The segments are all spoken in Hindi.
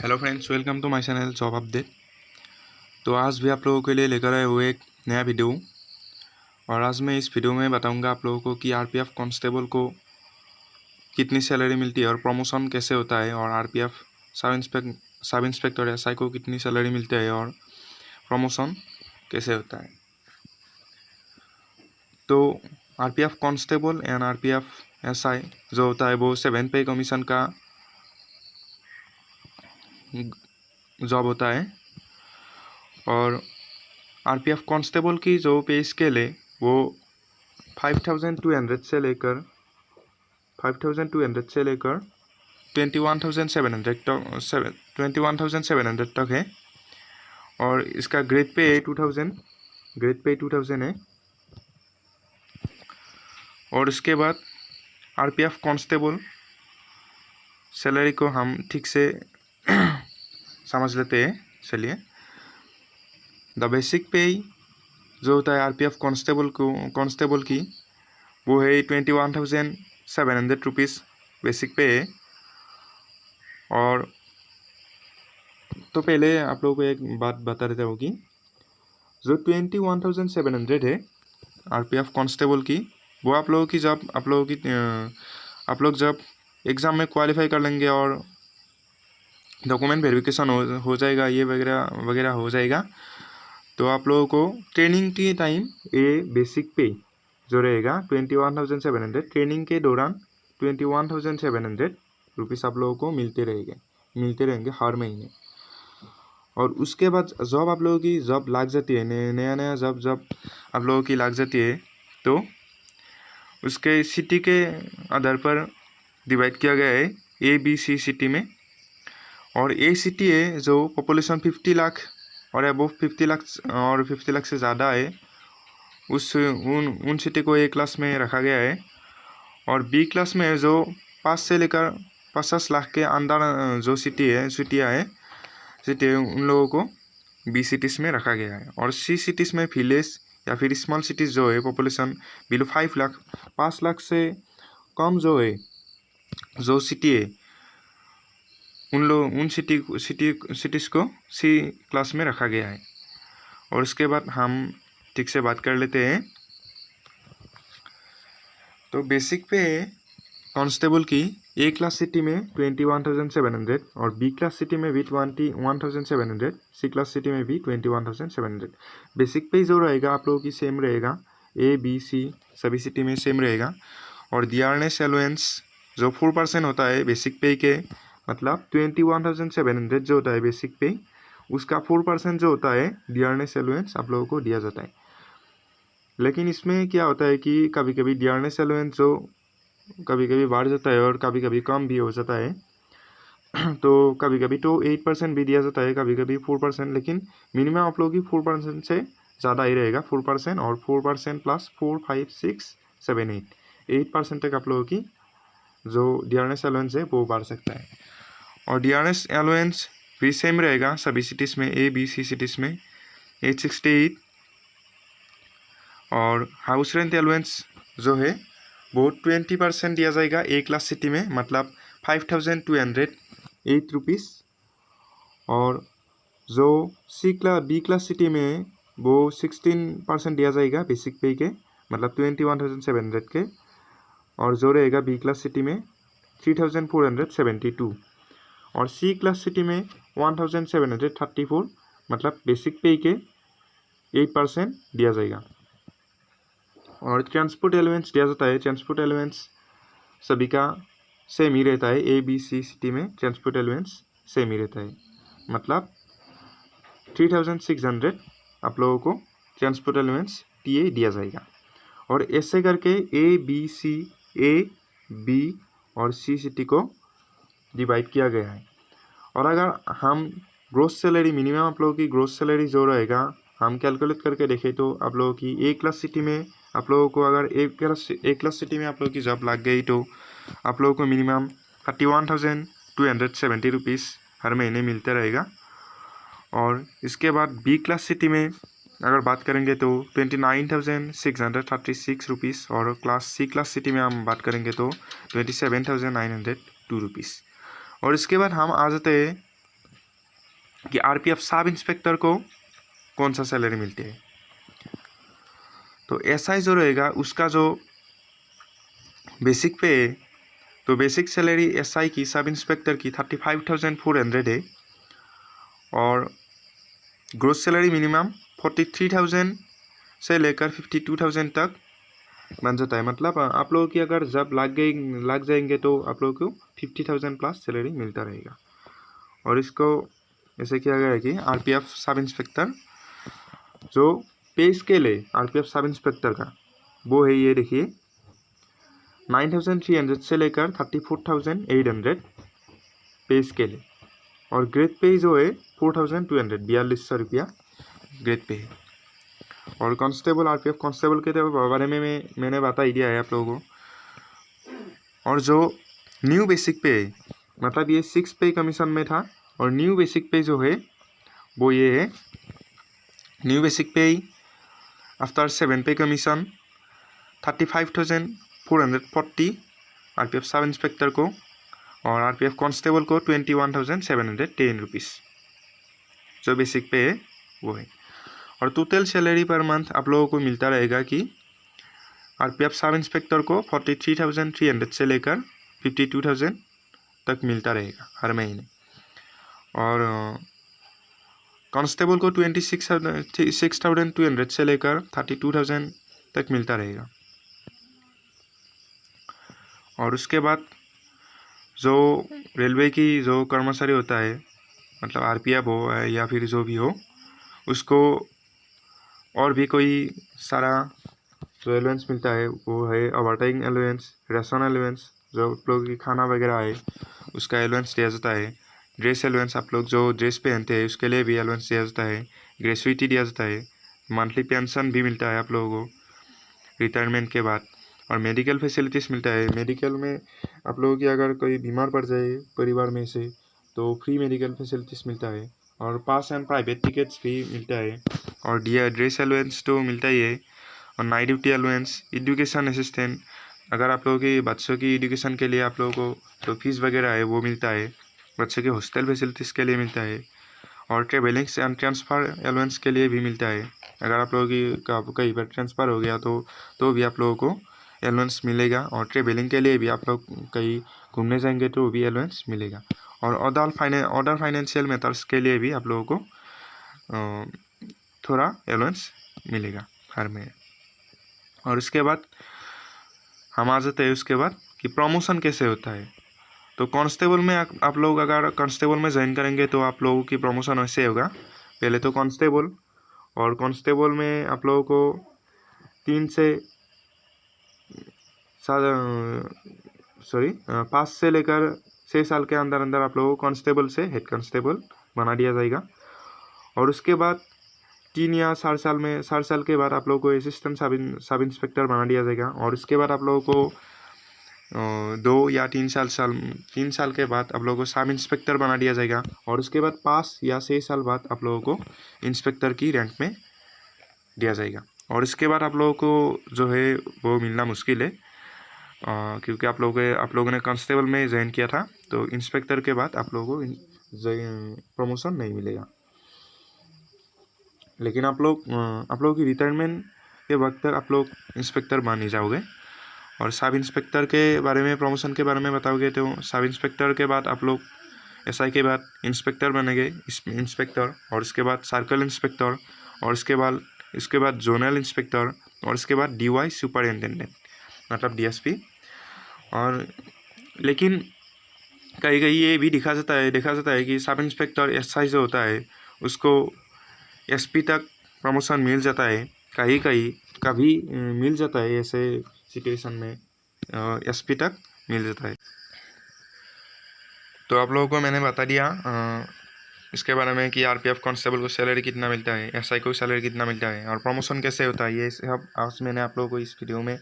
Hello friends, welcome to my channel job update. तो आज भी आप लोगों के लिए लेकर आए हुए एक नया वीडियो। और आज मैं इस वीडियो में बताऊंगा आप लोगों को कि आरपीएफ कांस्टेबल को कितनी सैलरी मिलती है और प्रमोशन कैसे होता है, और आरपीएफ सब इंस्पेक्टर एसआई को कितनी सैलरी मिलती है और प्रमोशन कैसे होता है। तो RPF constable and RPF SI जो होता है वो 7 पे कमीशन का जॉब होता है। और आरपीएफ कांस्टेबल की जो पे स्केल है वो 5,200 से लेकर 21,700 तक है। और इसका ग्रेड पे 2,000 है। और उसके बाद आरपीएफ कांस्टेबल सैलरी को हम ठीक से समझ लेते हैं। चलिए, द बेसिक पे जो होता है आरपीएफ कांस्टेबल की वो है 21,700 रुपीज़ बेसिक पे है। और तो पहले आप लोगों को एक बात बता देता हूँ कि जो 21,700 है आरपीएफ कांस्टेबल की, वो आप लोग जब एग्ज़ाम में क्वालिफाई कर लेंगे और डॉक्यूमेंट वेरिफिकेशन हो जाएगा, ये वगैरह वगैरह हो जाएगा, तो आप लोगों को ट्रेनिंग के टाइम ये बेसिक पे जो रहेगा 21,700, ट्रेनिंग के दौरान 21,700 रुपीज़ आप लोगों को मिलते रहेंगे हर महीने। और उसके बाद जॉब आप लोगों की जॉब लग जाती है, नया जॉब आप लोगों की लग जाती है, तो उसके सिटी के आधार पर डिवाइड किया गया है ए बी सी सिटी में। और ए सिटी है जो पॉपुलेशन 50 लाख और अबव 50 लाख और 50 लाख से ज़्यादा है, उन सिटी को ए क्लास में रखा गया है। और बी क्लास में जो 5 से लेकर 50 लाख के अंदर जो सिटियाँ हैं उन लोगों को बी सिटीज़ में रखा गया है। और सी सिटीज़ में विलेज या फिर स्मॉल सिटीज़ जो है पॉपुलेशन बिलो 5 लाख से कम जो सिटी है उन सिटीज़ को सी क्लास में रखा गया है। और उसके बाद हम ठीक से बात कर लेते हैं। तो बेसिक पे कांस्टेबल की ए क्लास सिटी में 21,700 और बी क्लास सिटी में भी 21,700, सी क्लास सिटी में भी 21,700। बेसिक पे जो रहेगा आप लोगों की सेम रहेगा, ए बी सी सभी सिटी में सेम रहेगा। और डियरनेस एलोवेंस जो 4% होता है बेसिक पे के, मतलब 21,700 जो होता है बेसिक पे, उसका 4% जो होता है डियरनेस एलोवेंस आप लोगों को दिया जाता है। लेकिन इसमें क्या होता है कि कभी कभी डियरनेस एलोवेंस जो कभी कभी बढ़ जाता है और कभी कभी कम भी हो जाता है। तो कभी कभी तो 8% भी दिया जाता है, कभी कभी 4%, लेकिन मिनिमम आप लोगों की 4% से ज़्यादा ही रहेगा। 4% और 4% प्लस 4, 5, 6, 7, 8% तक आप लोगों की जो डियरनेस एलोवेंस है वो बढ़ सकता है। और डियरनेस एलोवेंस भी सेम रहेगा सभी सिटीज़ में, ए बी सी सिटीज़ में 868। और हाउस रेंट एलोवेंस जो है वो 20% दिया जाएगा ए क्लास सिटी में, मतलब 5,208 रुपीज़। और जो बी क्लास सिटी में वो 16% दिया जाएगा बेसिक पे के, मतलब 21,700 के। और जो रहेगा बी क्लास सिटी में 3,472। और सी क्लास सिटी में 1,734, मतलब बेसिक पे के 8% दिया जाएगा। और ट्रांसपोर्ट एलोवेंस दिया जाता है। ट्रांसपोर्ट एलोवेंस सभी का सेम ही रहता है, ए बी सी सिटी में ट्रांसपोर्ट एलोवेंस सेम ही रहता है, मतलब 3,600 आप लोगों को ट्रांसपोर्ट एलोवेंस टीए दिया जाएगा। और ऐसे करके ए बी और सी सिटी को डिवाइड किया गया है। और अगर हम ग्रोस सैलरी, मिनिमम आप लोगों की ग्रोस सैलरी जो रहेगा हम कैलकुलेट करके देखें, तो आप लोगों की ए क्लास सिटी में आप लोगों को अगर ए क्लास सिटी में आप लोगों की जॉब लग गई, तो आप लोगों को मिनिमम 31,270 रुपीज़ हर महीने मिलता रहेगा। और इसके बाद बी क्लास सिटी में अगर बात करेंगे तो 29,636 रुपीज़। और सी क्लास सिटी में हम बात करेंगे तो 27,902 रुपीज़। और इसके बाद हम आ जाते हैं कि आरपीएफ सब इंस्पेक्टर को कौन सा सैलरी मिलती है। तो एसआई जो रहेगा उसका जो बेसिक पे है, तो बेसिक सैलरी एसआई की सब इंस्पेक्टर की 35,400 है और ग्रोस सैलरी मिनिमम 43,000 से लेकर 52,000 तक बन जाता है। मतलब आप लोगों की अगर जब लग जाएंगे तो आप लोगों को 50,000 प्लस सैलरी मिलता रहेगा। और इसको ऐसे किया गया है कि आरपीएफ सब इंस्पेक्टर जो पे स्केल है आरपीएफ सब इंस्पेक्टर का वो है, ये देखिए 9,300 से लेकर 34,800 पे स्केल है। और ग्रेड पे जो है 4,200 4200 रुपया ग्रेड पे है। और कांस्टेबल आरपीएफ कांस्टेबल के बारे में मैंने बता ही दिया है आप लोगों को। और जो न्यू बेसिक पे है, मतलब ये 6 पे कमीशन में था और न्यू बेसिक पे जो है वो ये है, न्यू बेसिक पे आफ्टर 7 पे कमीशन 35,440 आरपीएफ सब इंस्पेक्टर को और आरपीएफ कांस्टेबल को 21,710 रुपीज़ जो बेसिक पे है वो है। और टोटल सैलरी पर मंथ आप लोगों को मिलता रहेगा कि आरपीएफ सब इंस्पेक्टर को 43,300 से लेकर 52,000 तक मिलता रहेगा हर महीने। और कांस्टेबल को 26,200 से लेकर 32,000 तक मिलता रहेगा। और उसके बाद जो रेलवे की जो कर्मचारी होता है, मतलब आरपीएफ हो या फिर जो भी हो, उसको और भी कोई सारा जो एलोवेंस मिलता है वो है ओवरटाइम एलोवेंस, रेशन एलोवेंस, जो आप लोगों की खाना वगैरह है उसका एलोवेंस दिया जाता है। ड्रेस एलोवेंस, आप लोग जो ड्रेस पहनते हैं उसके लिए भी एलोवेंस दिया जाता है। ग्रेजुइटी दिया जाता है। मंथली पेंशन भी मिलता है आप लोगों को रिटायरमेंट के बाद। और मेडिकल फैसिलिटीज़ मिलता है। मेडिकल में आप लोगों की अगर कोई बीमार पड़ जाए परिवार में से तो फ्री मेडिकल फैसिलिटीज़ मिलता है। और पास एंड प्राइवेट टिकट्स भी मिलता है। और ड्रेस एलोवेंस तो मिलता ही है। और night duty allowance, education assistant, अगर आप लोगों के बच्चों की एजुकेशन के लिए आप लोगों को जो फीस वगैरह है वो मिलता है। बच्चों के हॉस्टल फैसिलिटीज़ के लिए मिलता है। और ट्रेवलिंग एंड ट्रांसफ़र एलोवेंस के लिए भी मिलता है। अगर आप लोगों की कई बार ट्रांसफ़र हो गया तो भी आप लोगों को एलोवेंस मिलेगा। और ट्रेवलिंग के लिए भी आप लोग कहीं घूमने जाएंगे तो भी एलोवेंस मिलेगा। और अदर फाइनेंशियल मैटर्स के लिए भी आप लोगों को थोड़ा एलोवेंस मिलेगा हर महीने। और उसके बाद हम आ जाते हैं उसके बाद कि प्रमोशन कैसे होता है। तो कांस्टेबल में आप लोग अगर कांस्टेबल में ज्वाइन करेंगे तो आप लोगों की प्रमोशन वैसे होगा। पहले तो कांस्टेबल, और कांस्टेबल में आप लोगों को 5 से लेकर 6 साल के अंदर अंदर आप लोगों को कांस्टेबल से हेड कांस्टेबल बना दिया जाएगा। और उसके बाद 3 या 4 साल के बाद आप लोगों को असिस्टेंट सब इंस्पेक्टर बना दिया जाएगा। और उसके बाद आप लोगों को 2 या 3 साल के बाद आप लोगों को सब इंस्पेक्टर बना दिया जाएगा। और उसके बाद 5 या 6 साल बाद आप लोगों को इंस्पेक्टर की रैंक में दिया जाएगा। और इसके बाद आप लोगों को जो है वो मिलना मुश्किल है, क्योंकि आप लोगों ने कांस्टेबल में ज्वाइन किया था, तो इंस्पेक्टर के बाद आप लोगों को प्रमोशन नहीं मिलेगा। लेकिन आप लोगों की रिटायरमेंट के वक्त तक आप लोग इंस्पेक्टर बन ही जाओगे। और सब इंस्पेक्टर के बारे में, प्रमोशन के बारे में बताओगे तो सब इंस्पेक्टर के बाद आप लोग एसआई के बाद इंस्पेक्टर बनेंगे, इंस्पेक्टर। और उसके बाद सर्कल इंस्पेक्टर, और इसके बाद जोनल इंस्पेक्टर, और उसके बाद डीवाई सुपरिटेंडेंट, मतलब डीएसपी। और लेकिन कहीं ये भी देखा जाता है कि सब इंस्पेक्टर एसआई जो होता है उसको एसपी तक प्रमोशन मिल जाता है। कभी मिल जाता है, ऐसे सिचुएशन में एसपी तक मिल जाता है। तो आप लोगों को मैंने बता दिया इसके बारे में कि आरपीएफ कांस्टेबल को सैलरी कितना मिलता है, एसआई को सैलरी कितना मिलता है, और प्रमोशन कैसे होता है। ये सब आज मैंने आप लोगों को इस वीडियो में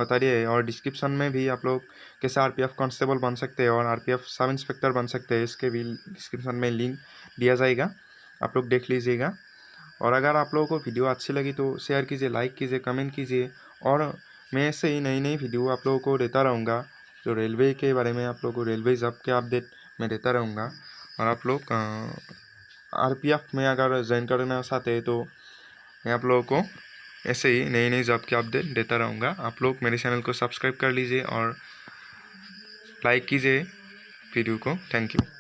बता दिया है। और डिस्क्रिप्शन में भी आप लोग कैसे आरपीएफ कांस्टेबल बन सकते हैं और आरपीएफ सब इंस्पेक्टर बन सकते हैं, इसके भी डिस्क्रिप्शन में लिंक दिया जाएगा, आप लोग देख लीजिएगा। और अगर आप लोगों को वीडियो अच्छी लगी तो शेयर कीजिए, लाइक कीजिए, कमेंट कीजिए। और मैं ऐसे ही नई वीडियो आप लोगों को देता रहूँगा, जो रेलवे के बारे में आप लोगों को रेलवे जॉब के अपडेट मैं देता रहूँगा। और आप लोग RPF में अगर ज्वाइन करना चाहते हैं तो मैं आप लोगों को ऐसे ही नई नई जॉब की अपडेट देता रहूँगा। आप लोग मेरे चैनल को सब्सक्राइब कर लीजिए और लाइक कीजिए वीडियो को। Thank you.